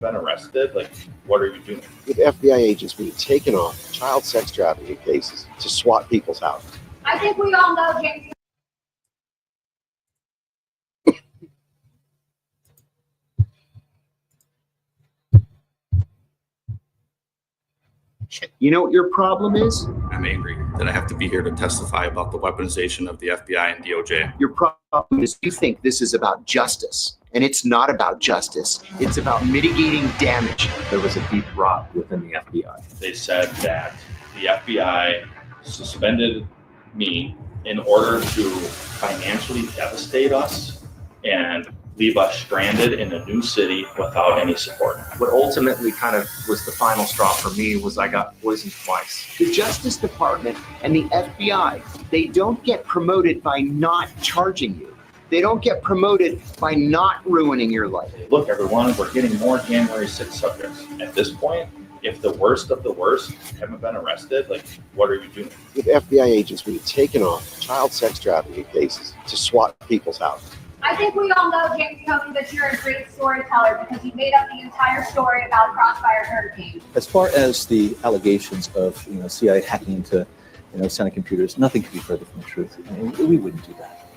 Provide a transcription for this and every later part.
been arrested? Like, what are you doing? With FBI agents being taken off child sex trafficking cases to SWAT people's houses. I think we all know James. You know what your problem is? I'm angry that I have to be here to testify about the weaponization of the FBI and DOJ. Your problem is you think this is about justice, and it's not about justice. It's about mitigating damage. There was a deep rot within the FBI. They said that the FBI suspended me in order to financially devastate us and leave us stranded in a new city without any support. What ultimately kind of was the final straw for me was I got poisoned twice. The Justice Department and the FBI, they don't get promoted by not charging you. They don't get promoted by not ruining your life. Look, everyone, we're getting more January 6th subjects. At this point, if the worst of the worst haven't been arrested, like, what are you doing? With FBI agents being taken off child sex trafficking cases to SWAT people's houses. I think we all know, James Comey, that you're a great storyteller because you made up the entire story about Crossfire Hurricane. As far as the allegations of CIA hacking into Senate computers, nothing could be further from the truth. We wouldn't do that.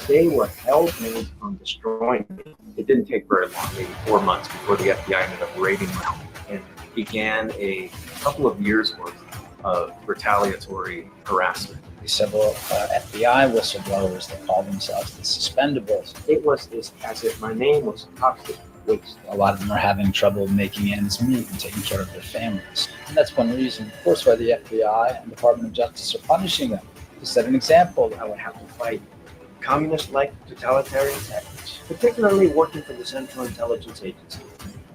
They were hell-bent on destroying me. It didn't take very long, maybe 4 months, before the FBI ended up raiding me and began a couple of years worth of retaliatory harassment. Several FBI whistleblowers that call themselves the Suspendables. It was as if my name was toxic waste. A lot of them are having trouble making ends meet and taking care of their families. And that's one reason, of course, why the FBI and Department of Justice are punishing them. To set an example, I would have to fight communist-like totalitarian tactics, particularly working for the Central Intelligence Agency,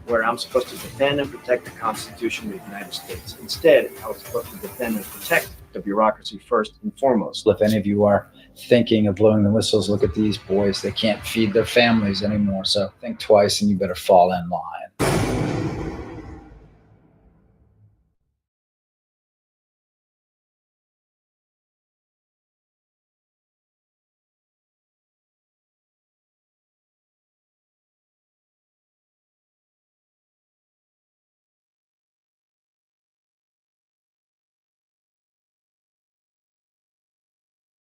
where I'm supposed to defend and protect the Constitution of the United States. Instead, I was supposed to defend and protect the bureaucracy first and foremost. if any of you are thinking of blowing the whistles, look at these boys. They can't feed their families anymore. So think twice and you better fall in line.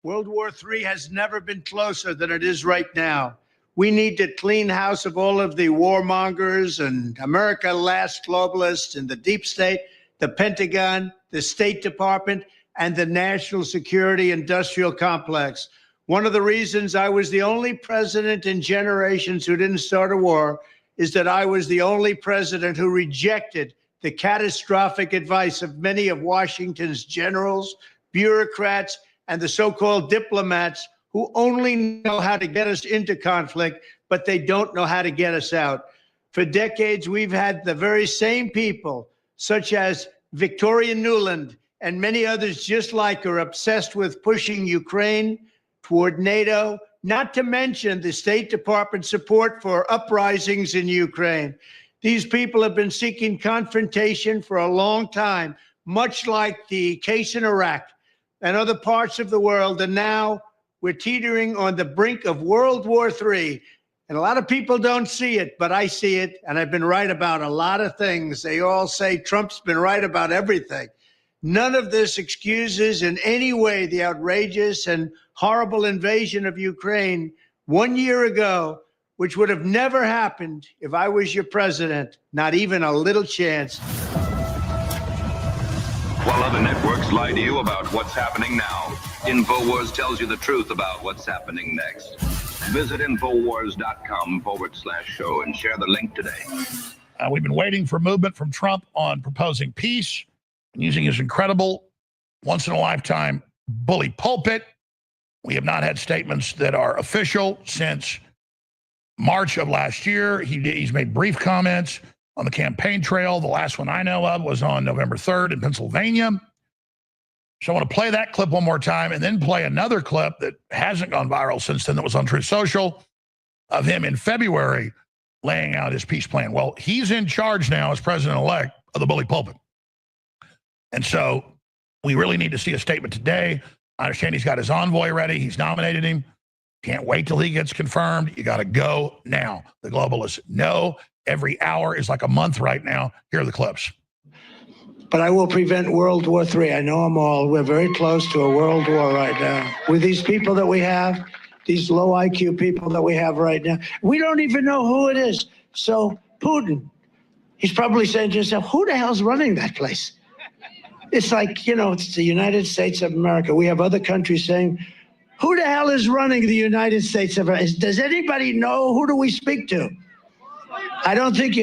World War III has never been closer than it is right now. We need to clean house of all of the warmongers and America last globalists and the deep state, the Pentagon, the State Department, and the national security industrial complex. One of the reasons I was the only president in generations who didn't start a war is that I was the only president who rejected the catastrophic advice of many of Washington's generals, bureaucrats, and the so-called diplomats who only know how to get us into conflict, but they don't know how to get us out. For decades, we've had the very same people, such as Victoria Nuland and many others just like her, obsessed with pushing Ukraine toward NATO, not to mention the State Department support for uprisings in Ukraine. These people have been seeking confrontation for a long time, much like the case in Iraq and other parts of the world, and now we're teetering on the brink of World War III. And a lot of people don't see it, but I see it, and I've been right about a lot of things. They all say Trump's been right about everything. None of this excuses in any way the outrageous and horrible invasion of Ukraine 1 year ago, which would have never happened if I was your president. Not even a little chance. While other networks lie to you about what's happening now, InfoWars tells you the truth about what's happening next. Visit Infowars.com/show and share the link today. We've been waiting for movement from Trump on proposing peace, using his incredible, once-in-a-lifetime bully pulpit. We have not had statements that are official since March of last year. He's made brief comments on the campaign trail. The last one I know of was on November 3rd in Pennsylvania. So I want to play that clip one more time and then play another clip that hasn't gone viral since then that was on Truth Social of him in February laying out his peace plan. Well, he's in charge now as president-elect of the bully pulpit. And so we really need to see a statement today. I understand he's got his envoy ready. He's nominated him. Can't wait till he gets confirmed. You got to go now. The globalists know every hour is like a month right now. Here are the clips. But I will prevent World War III. I know them all. We're very close to a world war right now. With these people that we have, these low IQ people that we have right now, we don't even know who it is. So Putin, he's probably saying to himself, who the hell's running that place? It's like, it's the United States of America. We have other countries saying, who the hell is running the United States of America? Does anybody know? Who do we speak to? I don't think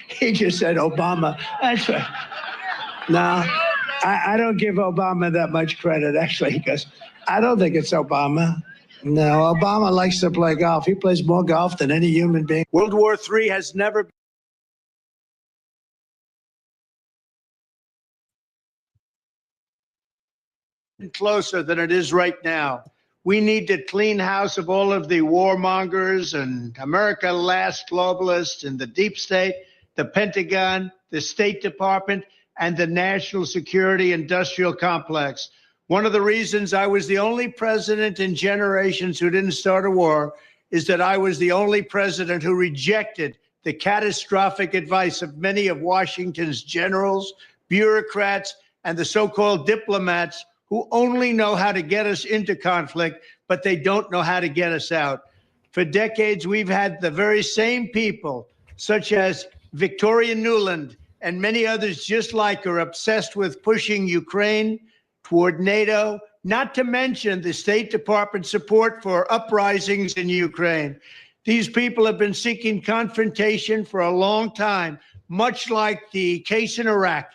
he just said Obama. That's right. No, I don't give Obama that much credit, actually, because I don't think it's Obama. No, Obama likes to play golf. He plays more golf than any human being. World War III has never been closer than it is right now. We need to clean house of all of the warmongers and America last globalists and the deep state, the Pentagon, the State Department, and the national security industrial complex. One of the reasons I was the only president in generations who didn't start a war is that I was the only president who rejected the catastrophic advice of many of Washington's generals, bureaucrats, and the so-called diplomats who only know how to get us into conflict, but they don't know how to get us out. For decades, we've had the very same people, such as Victoria Nuland and many others just like her, obsessed with pushing Ukraine toward NATO, not to mention the State Department support for uprisings in Ukraine. These people have been seeking confrontation for a long time, much like the case in Iraq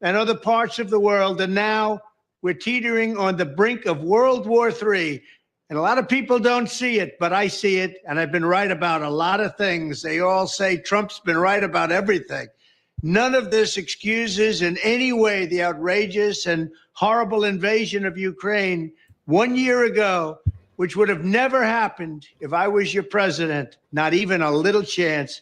and other parts of the world. And now we're teetering on the brink of World War III. And a lot of people don't see it, but I see it. And I've been right about a lot of things. They all say Trump's been right about everything. None of this excuses in any way the outrageous and horrible invasion of Ukraine 1 year ago, which would have never happened if I was your president, not even a little chance.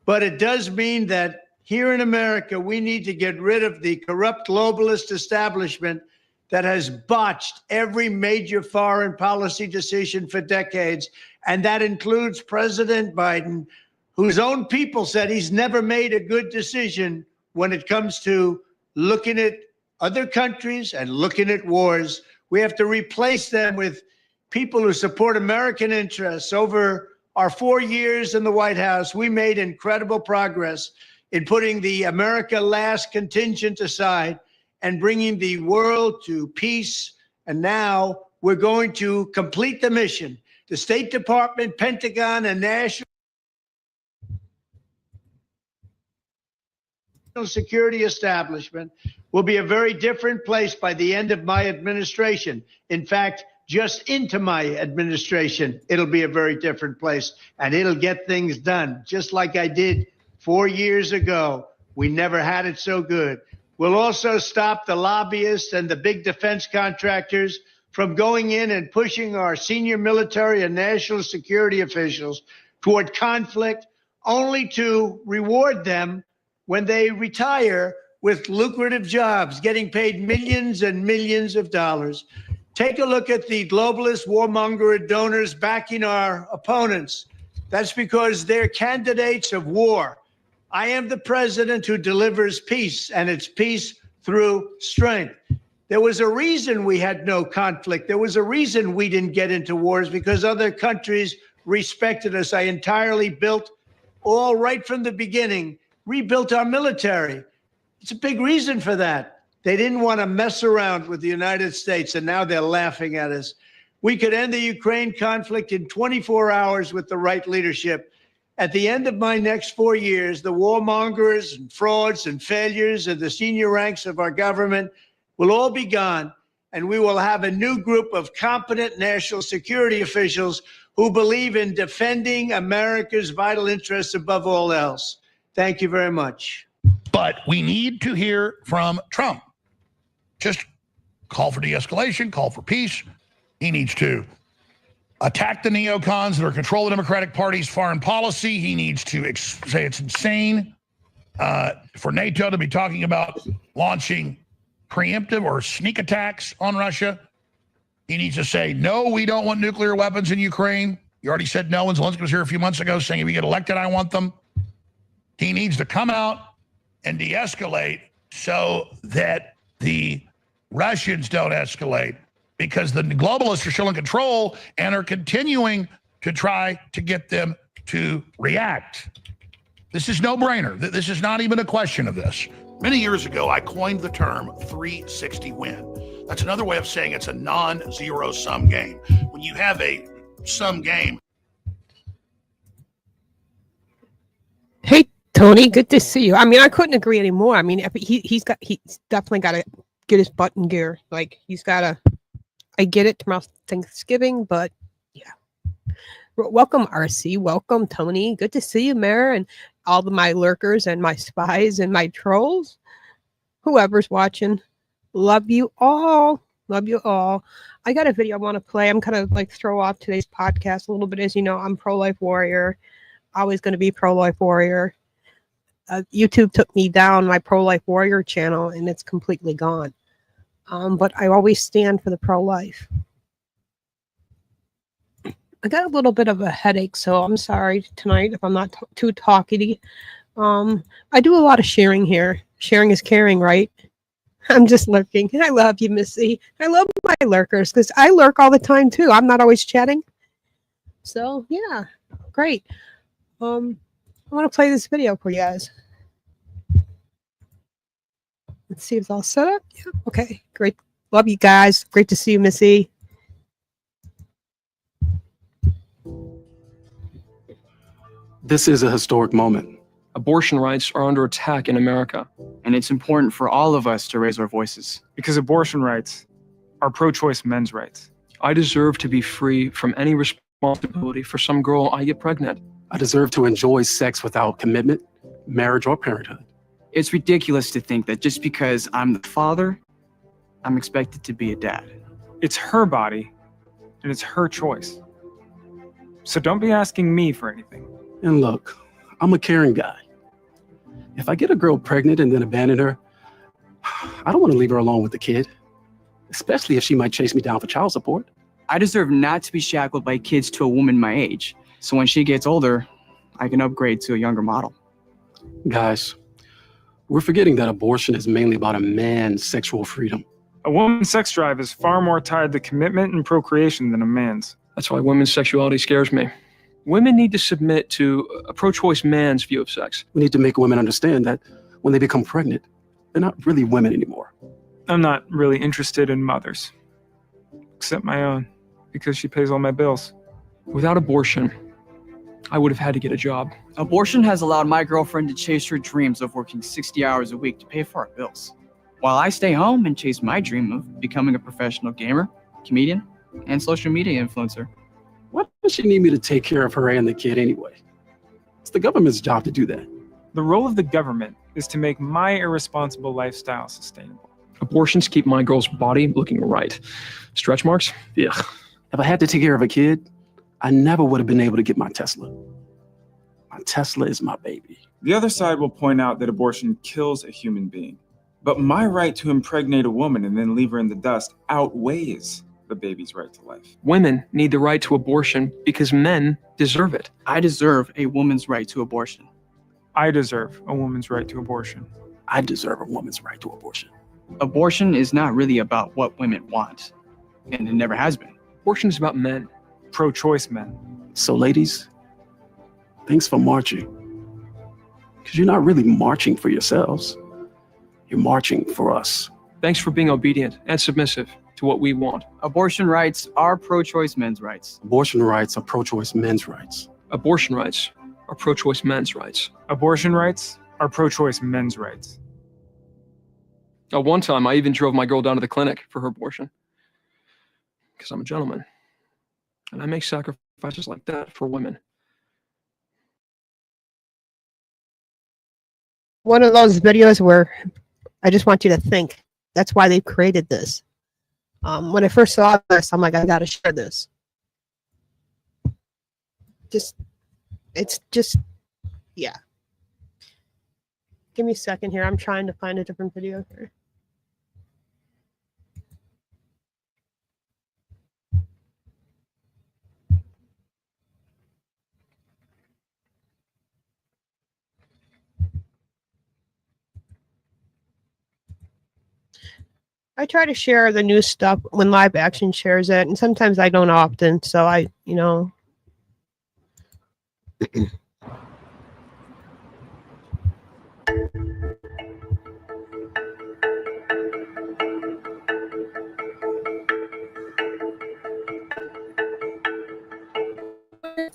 But it does mean that here in America, we need to get rid of the corrupt globalist establishment that has botched every major foreign policy decision for decades. And that includes President Biden, whose own people said he's never made a good decision when it comes to looking at other countries and looking at wars. We have to replace them with people who support American interests. Over our 4 years in the White House, we made incredible progress in putting the America last contingent aside and bringing the world to peace. And now we're going to complete the mission. The State Department, Pentagon, and National security establishment will be a very different place by the end of my administration. In fact, just into my administration, it'll be a very different place, and it'll get things done, just like I did 4 years ago. We never had it so good. We'll also stop the lobbyists and the big defense contractors from going in and pushing our senior military and national security officials toward conflict, only to reward them when they retire with lucrative jobs, getting paid millions and millions of dollars. Take a look at the globalist warmonger donors backing our opponents. That's because they're candidates of war. I am the president who delivers peace, and it's peace through strength. There was a reason we had no conflict. There was a reason we didn't get into wars, because other countries respected us. I entirely built, all right from the beginning, rebuilt our military. It's a big reason for that. They didn't want to mess around with the United States, and now they're laughing at us. We could end the Ukraine conflict in 24 hours with the right leadership. At the end of my next 4 years, the warmongers and frauds and failures of the senior ranks of our government will all be gone, and we will have a new group of competent national security officials who believe in defending America's vital interests above all else. Thank you very much. But we need to hear from Trump. Just call for de-escalation, call for peace. He needs to attack the neocons that are control the Democratic Party's foreign policy. He needs to say it's insane for NATO to be talking about launching preemptive or sneak attacks on Russia. He needs to say, no, we don't want nuclear weapons in Ukraine. You already said no, and Zelensky was here a few months ago saying if we get elected, I want them. He needs to come out and de-escalate so that the Russians don't escalate, because the globalists are still in control and are continuing to try to get them to react. This is no-brainer. This is not even a question of this. Many years ago, I coined the term 360 win. That's another way of saying it's a non-zero sum game. When you have a sum game. Hey, Tony, good to see you. I mean, I couldn't agree anymore. I mean, he's definitely got to get his butt in gear. Like, he's got to, I get it tomorrow's Thanksgiving, but yeah. Welcome, RC. Welcome, Tony. Good to see you, Mayor, and all of my lurkers and my spies and my trolls. Whoever's watching. Love you all. Love you all. I got a video I want to play. I'm kind of like throw off today's podcast a little bit. As you know, I'm pro-life warrior. Always going to be pro-life warrior. YouTube took me down my pro-life warrior channel, and it's completely gone. But I always stand for the pro-life. I got a little bit of a headache, so I'm sorry tonight if I'm not too talky. I do a lot of sharing here. Sharing is caring, right? I'm just lurking. I love you, Missy. I love my lurkers because I lurk all the time too. I'm not always chatting. So yeah, great. I want to play this video for you guys. Let's see if it's all set up. Yeah. Okay, great. Love you guys. Great to see you, Missy. This is a historic moment. Abortion rights are under attack in America. And it's important for all of us to raise our voices. Because abortion rights are pro-choice men's rights. I deserve to be free from any responsibility for some girl I get pregnant. I deserve to enjoy sex without commitment, marriage, or parenthood. It's ridiculous to think that just because I'm the father, I'm expected to be a dad. It's her body, and it's her choice. So don't be asking me for anything. And look, I'm a caring guy. If I get a girl pregnant and then abandon her, I don't want to leave her alone with the kid, especially if she might chase me down for child support. I deserve not to be shackled by kids to a woman my age. So when she gets older, I can upgrade to a younger model. Guys, we're forgetting that abortion is mainly about a man's sexual freedom. A woman's sex drive is far more tied to commitment and procreation than a man's. That's why women's sexuality scares me. Women need to submit to a pro-choice man's view of sex. We need to make women understand that when they become pregnant, they're not really women anymore. I'm not really interested in mothers, except my own, because she pays all my bills. Without abortion, I would have had to get a job. Abortion has allowed my girlfriend to chase her dreams of working 60 hours a week to pay for our bills, while I stay home and chase my dream of becoming a professional gamer, comedian, and social media influencer. Why does she need me to take care of her and the kid anyway? It's the government's job to do that. The role of the government is to make my irresponsible lifestyle sustainable. Abortions keep my girl's body looking right. Stretch marks? Yeah. If I had to take care of a kid, I never would have been able to get my Tesla. My Tesla is my baby. The other side will point out that abortion kills a human being. But my right to impregnate a woman and then leave her in the dust outweighs the baby's right to life. Women need the right to abortion because men deserve it. I deserve a woman's right to abortion. I deserve a woman's right to abortion. I deserve a woman's right to abortion. Abortion is not really about what women want, and it never has been. Abortion is about men. Pro-choice men. So ladies, thanks for marching. Because you're not really marching for yourselves. You're marching for us. Thanks for being obedient and submissive to what we want. Abortion rights are pro-choice men's rights. Abortion rights are pro-choice men's rights. Abortion rights are pro-choice men's rights. Abortion rights are pro-choice men's rights. One time, I even drove my girl down to the clinic for her abortion. Because I'm a gentleman. And I make sacrifices like that for women. One of those videos where I just want you to think. That's why they created this. When I first saw this, I'm like, I gotta share this. It's just, yeah. Give me a second here. I'm trying to find a different video here. I try to share the new stuff when Live Action shares it, and sometimes I don't often. So I,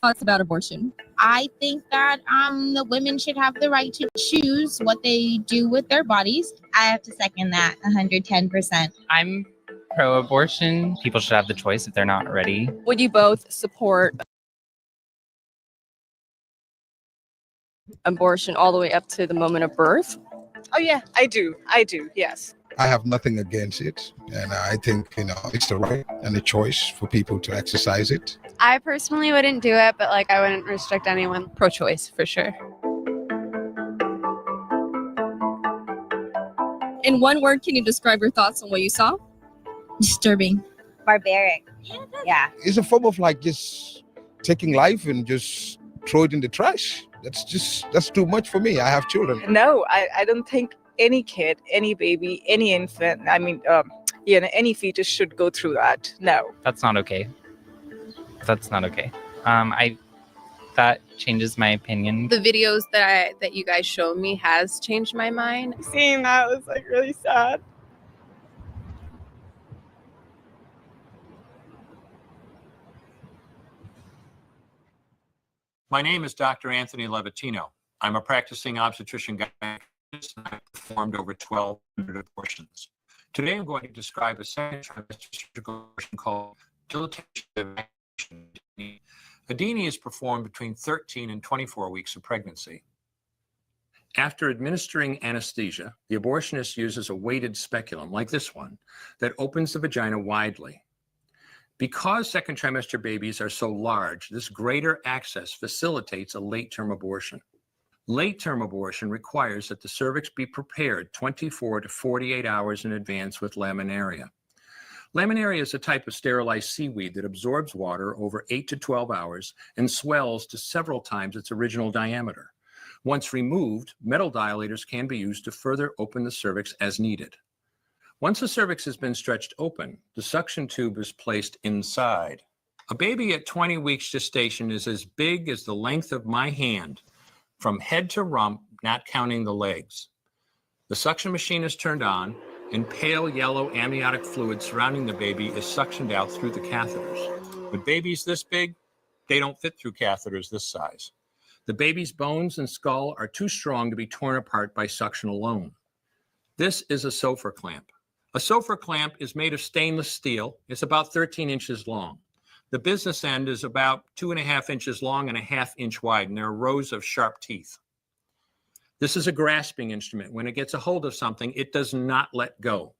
Thoughts about abortion? I think that the women should have the right to choose what they do with their bodies. I have to second that 110%. I'm pro-abortion. People should have the choice if they're not ready. Would you both support abortion all the way up to the moment of birth? Oh yeah, I do. Yes. I have nothing against it, and I think it's the right and the choice for people to exercise it. I personally wouldn't do it, but I wouldn't restrict anyone. Pro-choice for sure. In one word, can you describe your thoughts on what you saw? Disturbing. Barbaric. Yeah. It's a form of just taking life and just throw it in the trash. That's too much for me. I have children. No, I don't think any kid, any baby, any infant, any fetus should go through that. No. That's not okay. That changes my opinion. The videos that you guys showed me has changed my mind. Seeing that was really sad. My name is Dr. Anthony Levatino. I'm a practicing obstetrician gynecologist and I've performed over 1,200 abortions. Today I'm going to describe a second trimester surgical abortion called dilatation. A DINI is performed between 13 and 24 weeks of pregnancy. After administering anesthesia, the abortionist uses a weighted speculum, like this one, that opens the vagina widely. Because second trimester babies are so large, this greater access facilitates a late-term abortion. Late-term abortion requires that the cervix be prepared 24 to 48 hours in advance with laminaria. Laminaria is a type of sterilized seaweed that absorbs water over 8 to 12 hours and swells to several times its original diameter. Once removed, metal dilators can be used to further open the cervix as needed. Once the cervix has been stretched open, the suction tube is placed inside. A baby at 20 weeks gestation is as big as the length of my hand, from head to rump, not counting the legs. The suction machine is turned on, and pale yellow amniotic fluid surrounding the baby is suctioned out through the catheters. With babies this big, they don't fit through catheters this size. The baby's bones and skull are too strong to be torn apart by suction alone. This is a SOFR clamp. A SOFR clamp is made of stainless steel. It's about 13 inches long. The business end is about 2.5 inches long and 1/2 inch wide, and there are rows of sharp teeth. This is a grasping instrument. When it gets a hold of something, it does not let go.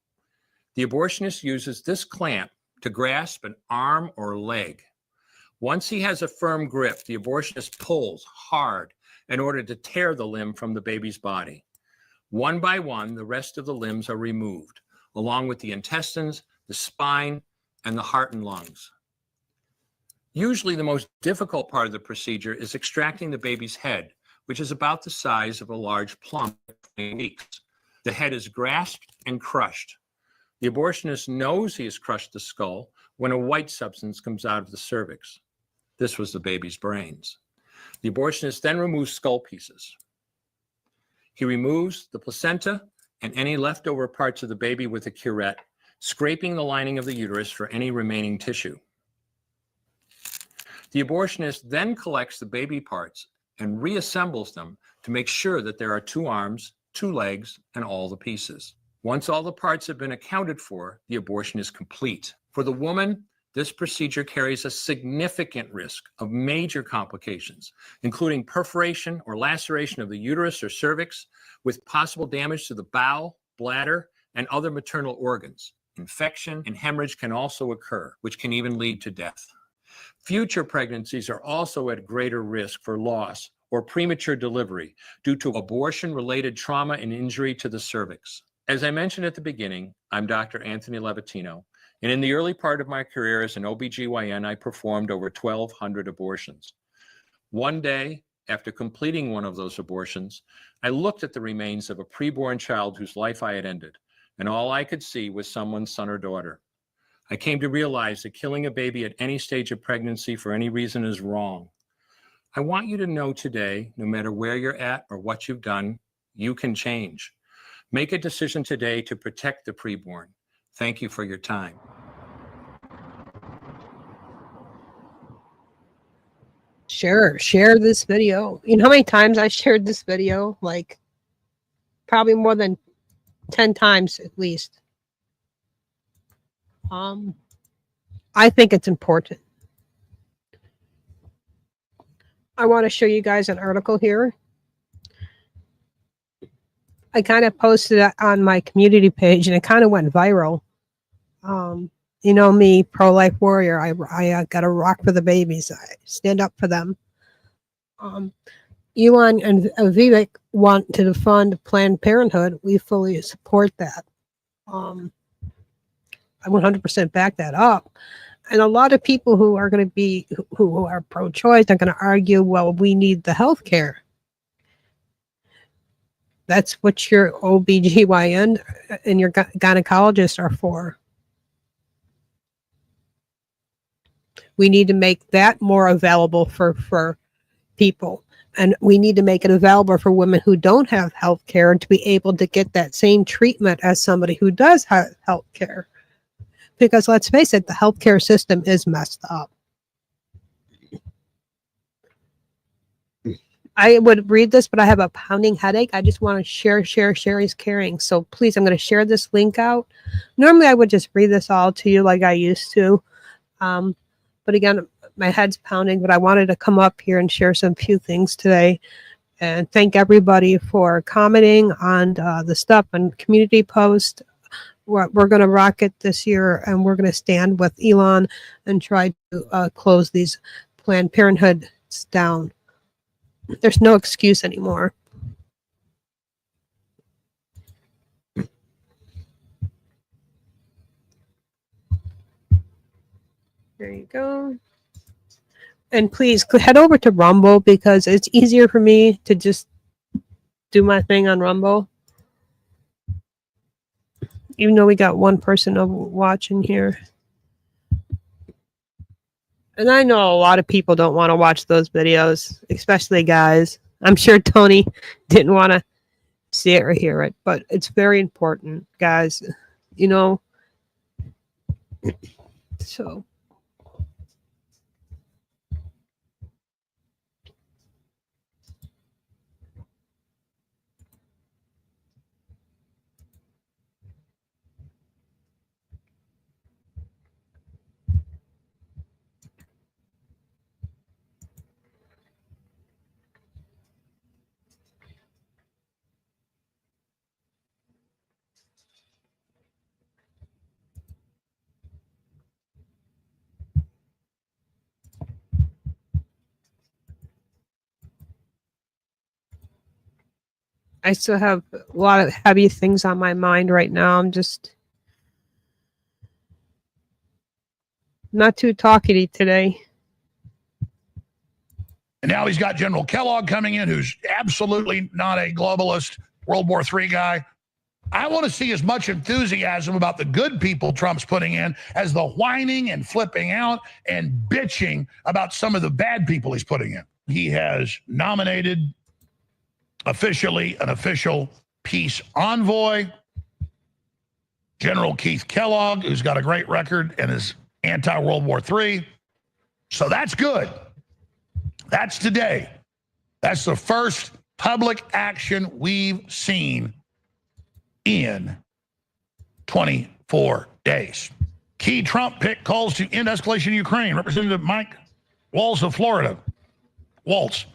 The abortionist uses this clamp to grasp an arm or leg. Once he has a firm grip, the abortionist pulls hard in order to tear the limb from the baby's body. One by one, the rest of the limbs are removed, along with the intestines, the spine, and the heart and lungs. Usually the most difficult part of the procedure is extracting the baby's head, which is about the size of a large plum at 20 weeks. The head is grasped and crushed. The abortionist knows he has crushed the skull when a white substance comes out of the cervix. This was the baby's brains. The abortionist then removes skull pieces. He removes the placenta and any leftover parts of the baby with a curette, scraping the lining of the uterus for any remaining tissue. The abortionist then collects the baby parts and reassembles them to make sure that there are 2 arms, 2 legs, and all the pieces. Once all the parts have been accounted for, the abortion is complete. For the woman, this procedure carries a significant risk of major complications, including perforation or laceration of the uterus or cervix, with possible damage to the bowel, bladder, and other maternal organs. Infection and hemorrhage can also occur, which can even lead to death. Future pregnancies are also at greater risk for loss or premature delivery due to abortion-related trauma and injury to the cervix. As I mentioned at the beginning, I'm Dr. Anthony Levatino, and in the early part of my career as an OBGYN, I performed over 1,200 abortions. One day, after completing one of those abortions, I looked at the remains of a preborn child whose life I had ended, and all I could see was someone's son or daughter. I came to realize that killing a baby at any stage of pregnancy for any reason is wrong. I want you to know today, no matter where you're at or what you've done, you can change. Make a decision today to protect the preborn. Thank you for your time. Share this video. You know how many times I shared this video? Like, probably more than 10 times at least. I think it's important. I want to show you guys an article here. I kind of posted it on my community page and it kind of went viral. You know me, pro-life warrior. I got to rock for the babies. I stand up for them. Elon and Vivek want to fund Planned Parenthood. We fully support that. I 100% back that up. And a lot of people who are going to be, who are pro-choice are going to argue, well, we need the health care. That's what your OBGYN and your gynecologist are for. We need to make that more available for people. And we need to make it available for women who don't have health care to be able to get that same treatment as somebody who does have health care. Because let's face it, the healthcare system is messed up. I would read this, but I have a pounding headache. I just want to share is caring. So please, I'm going to share this link out. Normally, I would just read this all to you like I used to. But again, my head's pounding, but I wanted to come up here and share some few things today. And thank everybody for commenting on the stuff and community post. We're going to rock it this year, and we're going to stand with Elon and try to close these Planned Parenthoods down. There's no excuse anymore. There you go. And please head over to Rumble because it's easier for me to just do my thing on Rumble. Even though we got one person watching here. And I know a lot of people don't want to watch those videos, especially guys. I'm sure Tony didn't want to see it or hear it, but it's very important, guys. You know, so. I still have a lot of heavy things on my mind right now. I'm just not too talkative today. And now he's got General Kellogg coming in, who's absolutely not a globalist World War III guy. I want to see as much enthusiasm about the good people Trump's putting in as the whining and flipping out and bitching about some of the bad people he's putting in. He has nominated officially an official peace envoy, General Keith Kellogg, who's got a great record and is anti-World War III. So that's good. That's today. That's the first public action we've seen in 24 days. Key Trump pick calls to end escalation in Ukraine. Representative Mike Waltz of Florida. Waltz,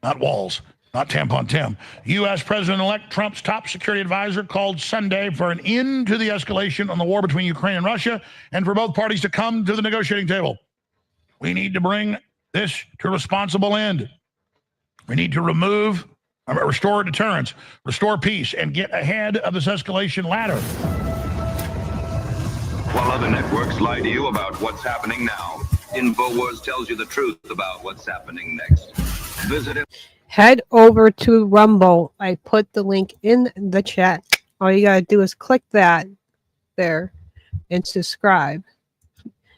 not Walls. Not Tampon Tim. U.S. President-elect Trump's top security advisor called Sunday for an end to the escalation on the war between Ukraine and Russia and for both parties to come to the negotiating table. We need to bring this to a responsible end. We need to restore deterrence, restore peace, and get ahead of this escalation ladder. While other networks lie to you about what's happening now, InfoWars tells you the truth about what's happening next. Visit it. Head over to Rumble. I put the link in the chat. All you gotta do is click that there and subscribe,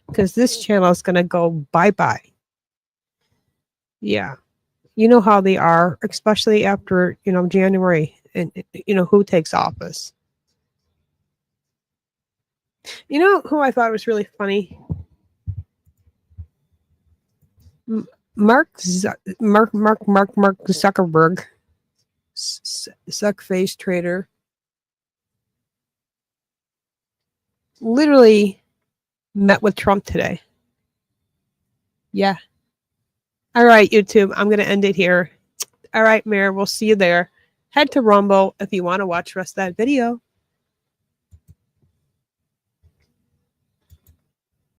because this channel is gonna go bye-bye. Yeah. You know how they are, especially after, January and, who takes office. You know who I thought was really funny? Mark Zuckerberg, suck-face trader, literally met with Trump today. Yeah. All right, YouTube, I'm going to end it here. All right, Mayor, we'll see you there. Head to Rumble if you want to watch the rest of that video.